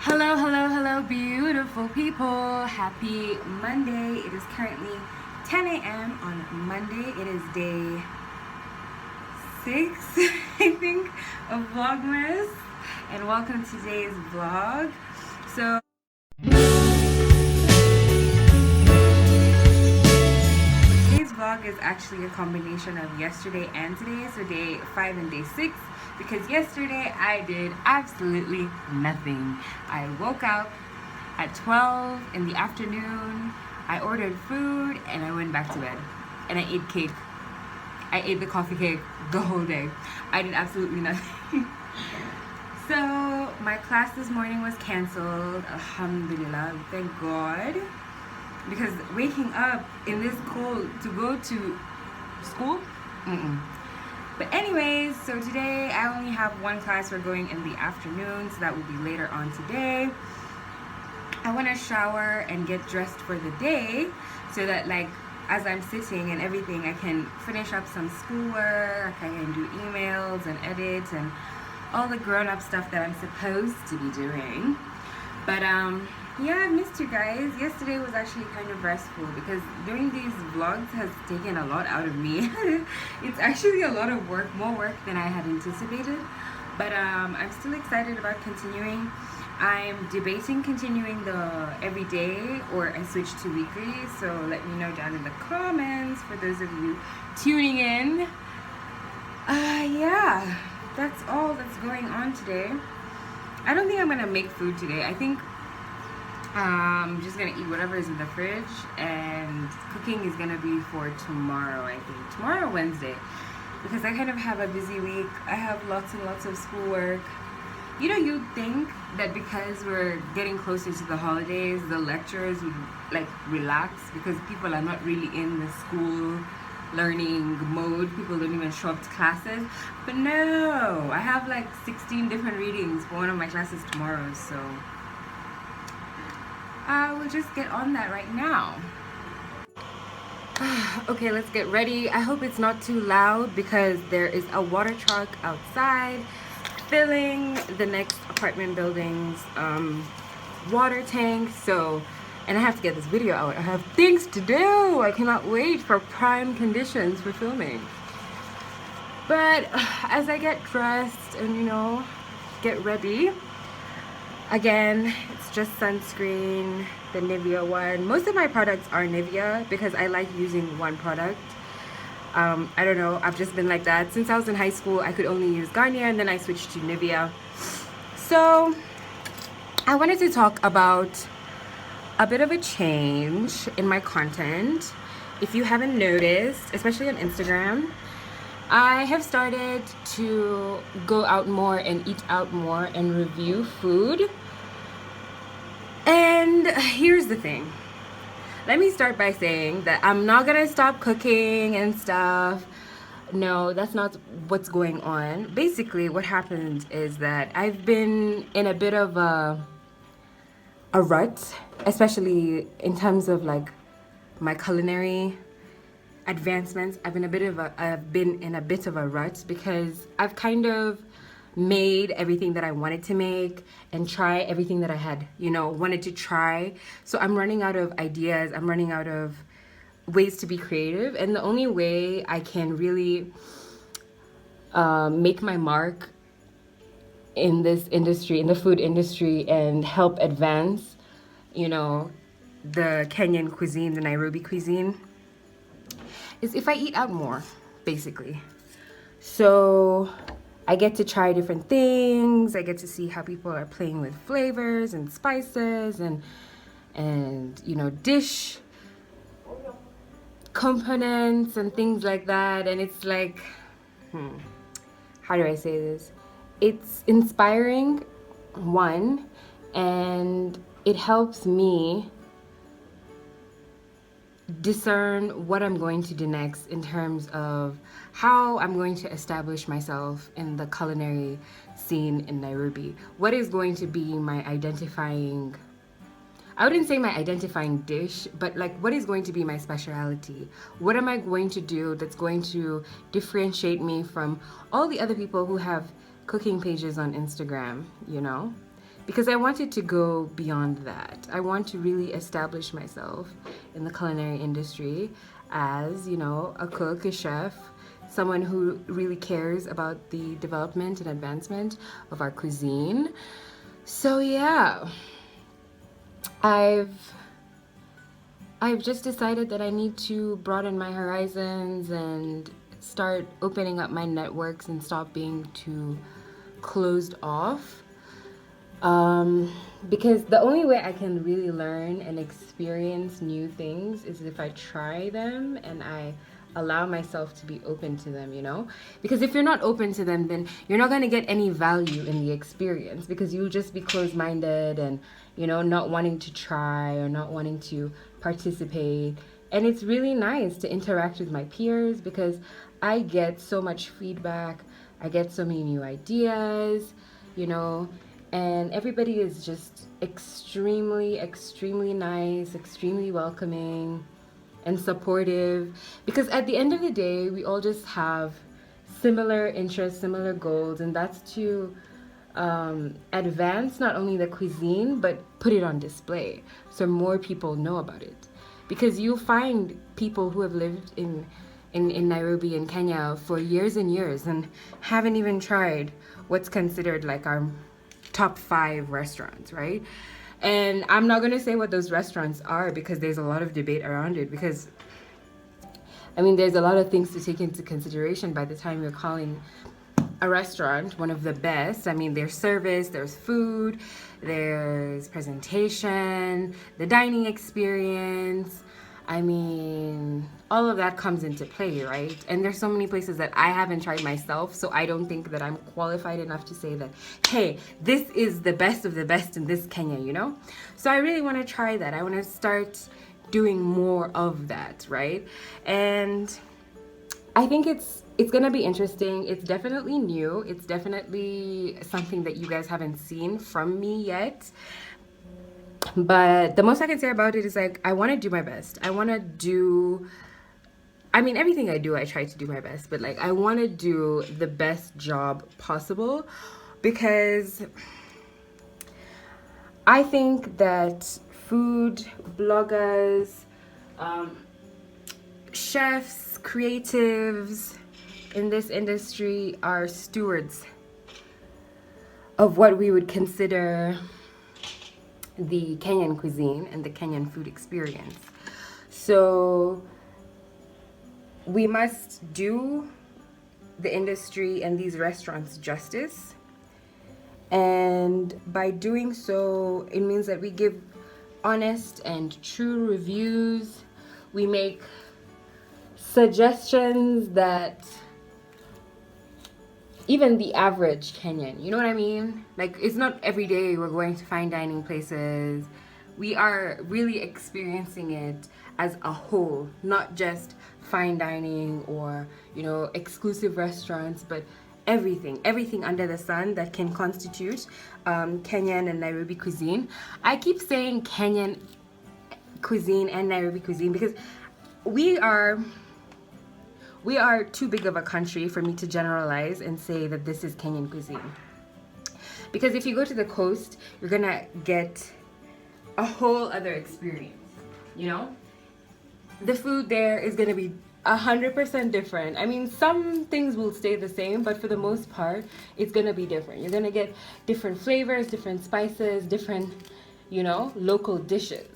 Hello, hello, hello, beautiful people. Happy Monday. It is currently 10 a.m. on Monday. It is day 6, I think, of Vlogmas. And welcome to today's vlog. So, today's vlog is actually a combination of yesterday and today. So, day 5 and day 6. Because yesterday I did absolutely nothing. I woke up at 12 in the afternoon. I ordered food and I went back to bed. And I ate cake. I ate the coffee cake the whole day. I did absolutely nothing. So my class this morning was canceled. Alhamdulillah, thank God. Because waking up in this cold to go to school? Mm-mm. But anyways, so today I only have one class. We're going in the afternoon, so that will be later on today. I want to shower and get dressed for the day so that like as I'm sitting and everything, I can finish up some schoolwork, I can do emails and edits and all the grown-up stuff that I'm supposed to be doing. But yeah, I missed you guys. Yesterday was actually kind of restful because doing these vlogs has taken a lot out of me. It's actually a lot of work, more work than I had anticipated. But I'm still excited about continuing. I'm debating continuing the everyday or I switch to weekly. So let me know down in the comments for those of you tuning in. Yeah, that's all that's going on today. I don't think I'm gonna make food today. I think I'm just gonna eat whatever is in the fridge, and cooking is gonna be for tomorrow. I think tomorrow, Wednesday, because I kind of have a busy week. I have lots and lots of schoolwork. You know, you'd think that because we're getting closer to the holidays, the lecturers would like relax because people are not really in the school learning mode. People don't even show up to classes. But no, I have like 16 different readings for one of my classes tomorrow, so I will just get on that right now. Okay, let's get ready. I hope it's not too loud because there is a water truck outside filling the next apartment building's water tank. So, and I have to get this video out. I have things to do. I cannot wait for prime conditions for filming. But as I get dressed and, you know, get ready, again, it's just sunscreen, the Nivea one. Most of my products are Nivea because I like using one product. I don't know, I've just been like that. Since I was in high school, I could only use Garnier and then I switched to Nivea. So, I wanted to talk about a bit of a change in my content. If you haven't noticed, especially on Instagram, I have started to go out more and eat out more and review food. And here's the thing. Let me start by saying that I'm not gonna stop cooking and stuff. No, that's not what's going on. Basically, what happened is that I've been in a bit of a rut, especially in terms of like my culinary advancements. I've been in a bit of a rut because I've kind of made everything that I wanted to make and try everything that I had, you know, wanted to try. So I'm running out of ideas. I'm running out of ways to be creative. And the only way I can really make my mark in this industry, in the food industry, and help advance, you know, the Kenyan cuisine, the Nairobi cuisine, is if I eat out more, basically. So I get to try different things. I get to see how people are playing with flavors and spices and you know, dish components and things like that. And it's like, how do I say this? It's inspiring, one, and it helps me discern what I'm going to do next in terms of how I'm going to establish myself in the culinary scene in Nairobi. What is going to be my identifying, I wouldn't say my identifying dish, but like what is going to be my specialty? What am I going to do that's going to differentiate me from all the other people who have cooking pages on Instagram, you know? because I wanted to go beyond that. I want to really establish myself in the culinary industry as, you know, a cook, a chef, someone who really cares about the development and advancement of our cuisine. So yeah, I've just decided that I need to broaden my horizons and start opening up my networks and stop being too closed off. Because the only way I can really learn and experience new things is if I try them and I allow myself to be open to them, you know? Because if you're not open to them, then you're not going to get any value in the experience, because you'll just be closed-minded and, you know, not wanting to try or not wanting to participate. And it's really nice to interact with my peers because I get so much feedback. I get so many new ideas, you know, and everybody is just extremely, extremely nice, extremely welcoming and supportive, because at the end of the day, we all just have similar interests, similar goals, and that's to advance not only the cuisine but put it on display so more people know about it. Because you'll find people who have lived in Nairobi in Kenya for years and years and haven't even tried what's considered like our top 5 restaurants, right? And I'm not going to say what those restaurants are because there's a lot of debate around it, because I mean there's a lot of things to take into consideration by the time you're calling a restaurant one of the best. I mean, there's service, there's food, there's presentation, the dining experience. I mean, all of that comes into play, right? And there's so many places that I haven't tried myself, so I don't think that I'm qualified enough to say that, hey, this is the best of the best in this Kenya, you know? So I really want to try that. I want to start doing more of that, right? And I think it's gonna be interesting. It's definitely new. It's definitely something that you guys haven't seen from me yet. But the most I can say about it is like, I want to do my best. I want to do, I mean, everything I do, I try to do my best, but like, I want to do the best job possible, because I think that food bloggers, chefs, creatives in this industry are stewards of what we would consider the Kenyan cuisine and the Kenyan food experience. So we must do the industry and these restaurants justice. And by doing so, it means that we give honest and true reviews. We make suggestions that even the average Kenyan, you know what I mean? Like, it's not every day we're going to fine dining places. We are really experiencing it as a whole, not just fine dining or, you know, exclusive restaurants, but everything under the sun that can constitute Kenyan and Nairobi cuisine. I keep saying Kenyan cuisine and Nairobi cuisine because we are too big of a country for me to generalize and say that this is Kenyan cuisine. Because if you go to the coast, you're gonna get a whole other experience, you know? The food there is gonna be 100% different. I mean, some things will stay the same, but for the most part, it's gonna be different. You're gonna get different flavors, different spices, different, you know, local dishes.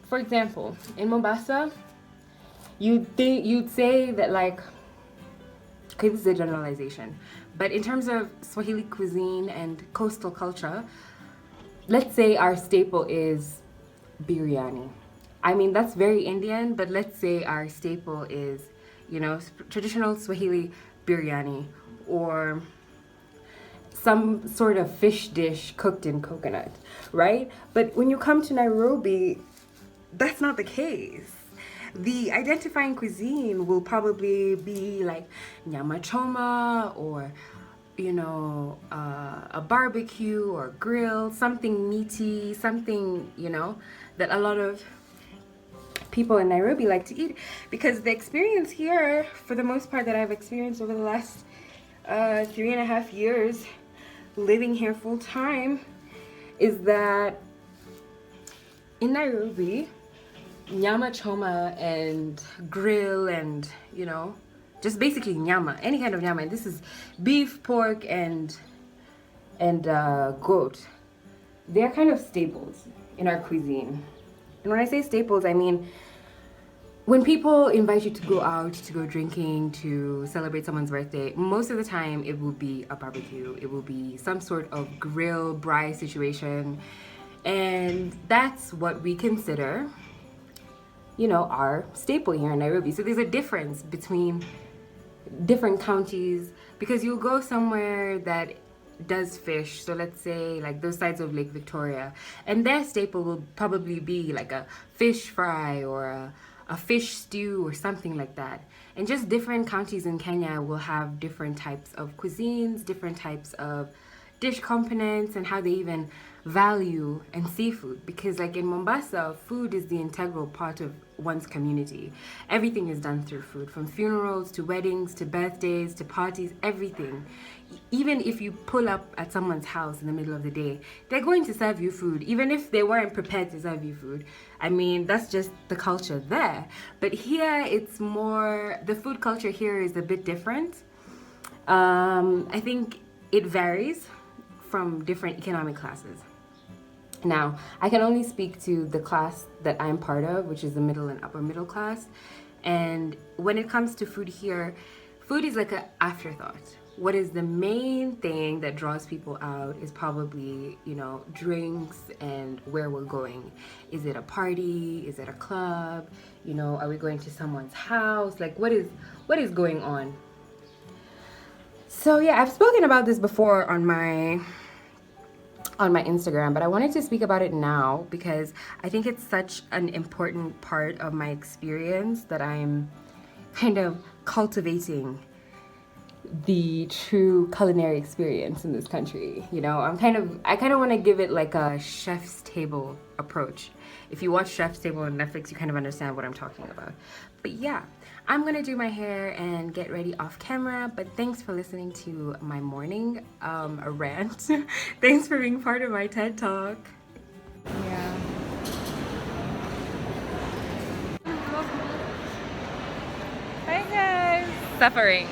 For example, in Mombasa, you'd say that, like, okay, this is a generalization, but in terms of Swahili cuisine and coastal culture, let's say our staple is biryani. I mean, that's very Indian, but let's say our staple is, you know, traditional Swahili biryani, or some sort of fish dish cooked in coconut, right? But when you come to Nairobi, that's not the case. The identifying cuisine will probably be like nyama choma, or, you know, a barbecue or grill, something meaty, something, you know, that a lot of people in Nairobi like to eat. Because the experience here, for the most part, that I've experienced over the last 3.5 years living here full time, is that in Nairobi, nyama choma and grill and, you know, just basically nyama, any kind of nyama. And this is beef, pork, and goat. They're kind of staples in our cuisine. And when I say staples, I mean when people invite you to go out, to go drinking, to celebrate someone's birthday, most of the time it will be a barbecue. It will be some sort of grill, braai situation. And that's what we consider, you know, our staple here in Nairobi. So there's a difference between different counties, because you'll go somewhere that does fish, so let's say like those sides of Lake Victoria, and their staple will probably be like a fish fry or a fish stew or something like that. And just different counties in Kenya will have different types of cuisines, different types of dish components, and how they even value and seafood. Because like in Mombasa, food is the integral part of one's community. Everything is done through food, from funerals to weddings to birthdays to parties, everything. Even if you pull up at someone's house in the middle of the day, they're going to serve you food, even if they weren't prepared to serve you food. I mean, that's just the culture there. But here, it's more, the food culture here is a bit different. I think it varies from different economic classes. Now, I can only speak to the class that I'm part of, which is the middle and upper middle class. And when it comes to food here, food is like an afterthought. What is the main thing that draws people out is probably, you know, drinks and where we're going. Is it a party? Is it a club? You know, are we going to someone's house? Like, what is going on? So yeah, I've spoken about this before on my Instagram, but I wanted to speak about it now because I think it's such an important part of my experience that I'm kind of cultivating the true culinary experience in this country. You know, I kind of want to give it like a chef's table approach. If you watch Chef's Table on Netflix, you kind of understand what I'm talking about. But yeah, I'm gonna do my hair and get ready off camera, but thanks for listening to my morning rant. Thanks for being part of my TED Talk. Yeah. Hi guys. Suffering.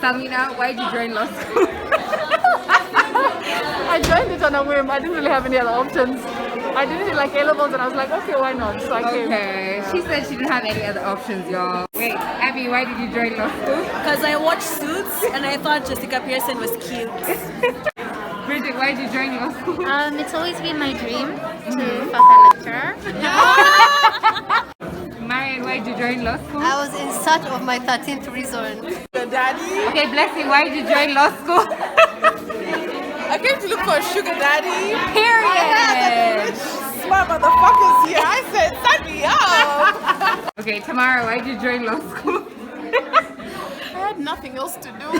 Samina, why did you join law school? I joined it on a whim. I didn't really have any other options. I did it like A-levels and I was like, okay, why not? So I came. Okay, she said she didn't have any other options, y'all. Wait, Abby, why did you join law school? Because I watched Suits and I thought Jessica Pearson was cute. Bridget, why did you join law school? It's always been my dream to fuck a lecturer. Marian, why did you join law school? I was in search of my 13th reason. Daddy? Okay, Blessing, why did you join law school? I came to look for a sugar daddy. Period. Smart motherfuckers here. I said, sign me up. Okay, Tamara, why did you join law school? I had nothing else to do.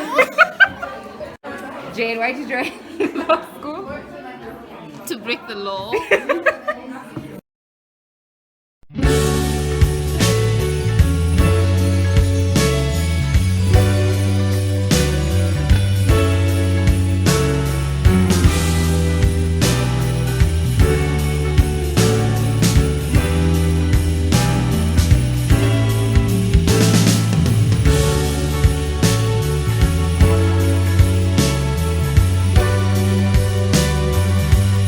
Jade, why'd you join law school? To break the law.